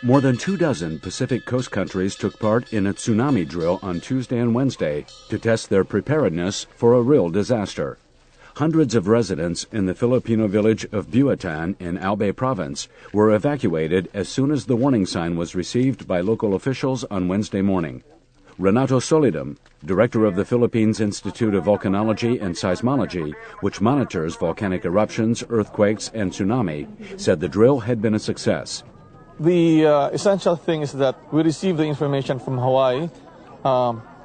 More than 24 Pacific Coast countries took part in a tsunami drill on Tuesday and Wednesday to test their preparedness for a real disaster. Hundreds of residents in the Filipino village of Buatan in Albay Province were evacuated as soon as the warning sign was received by local officials on Wednesday morning. Renato Solidum, director of the Philippines Institute of Volcanology and Seismology, which monitors volcanic eruptions, earthquakes, and tsunami, said the drill had been a success. The essential thing is that we receive the information from Hawaii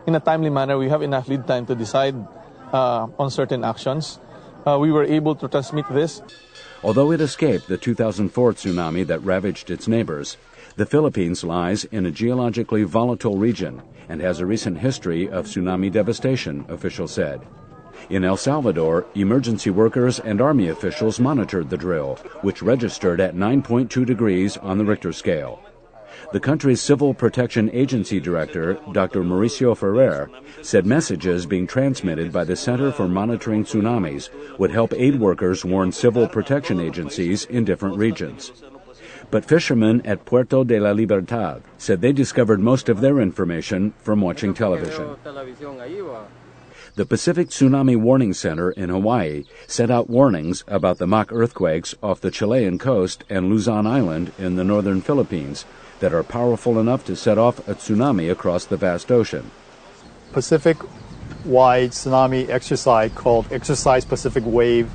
in a timely manner. We have enough lead time to decide on certain actions. We were able to transmit this. Although it escaped the 2004 tsunami that ravaged its neighbors, the Philippines lies in a geologically volatile region and has a recent history of tsunami devastation, officials said. In El Salvador, emergency workers and Army officials monitored the drill, which registered at 9.2 degrees on the Richter scale. The country's Civil Protection Agency director, Dr. Mauricio Ferrer, said messages being transmitted by the Center for Monitoring Tsunamis would help aid workers warn civil protection agencies in different regions. But fishermen at Puerto de la Libertad said they discovered most of their information from watching television. The Pacific Tsunami Warning Center in Hawaii sent out warnings about the Mach earthquakes off the Chilean coast and Luzon Island in the northern Philippines that are powerful enough to set off a tsunami across the vast ocean. Pacific-wide tsunami exercise called Exercise Pacific Wave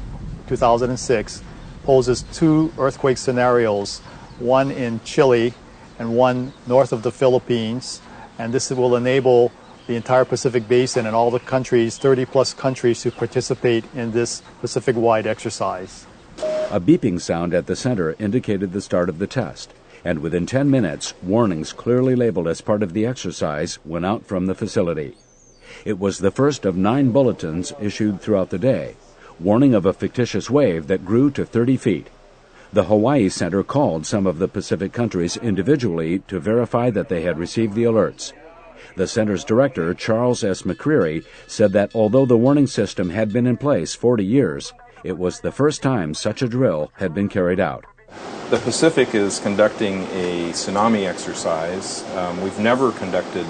2006 poses two earthquake scenarios, one in Chile and one north of the Philippines, and this will enable the entire Pacific Basin and all the countries, 30-plus countries, to participate in this Pacific-wide exercise. A beeping sound at the center indicated the start of the test, and within 10 minutes, warnings clearly labeled as part of the exercise went out from the facility. It was the first of 9 bulletins issued throughout the day, warning of a fictitious wave that grew to 30 feet. The Hawaii Center called some of the Pacific countries individually to verify that they had received the alerts. The center's director, Charles S. McCreary, said that although the warning system had been in place 40 years, it was the first time such a drill had been carried out. The Pacific is conducting a tsunami exercise. We've never conducted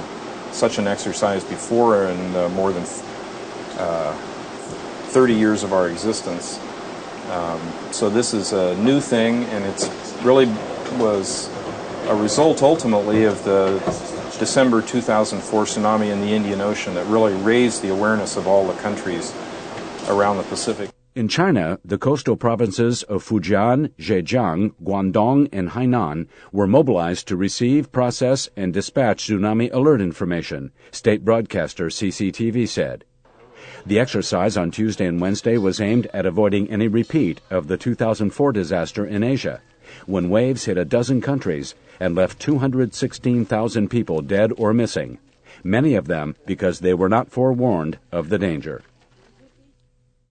such an exercise before in more than 30 years of our existence. So this is a new thing, and it's really was a result ultimately of the December 2004 tsunami in the Indian Ocean that really raised the awareness of all the countries around the Pacific. In China, the coastal provinces of Fujian, Zhejiang, Guangdong, and Hainan were mobilized to receive, process, and dispatch tsunami alert information, state broadcaster CCTV said. The exercise on Tuesday and Wednesday was aimed at avoiding any repeat of the 2004 disaster in Asia, when waves hit a dozen countries and left 216,000 people dead or missing, many of them because they were not forewarned of the danger.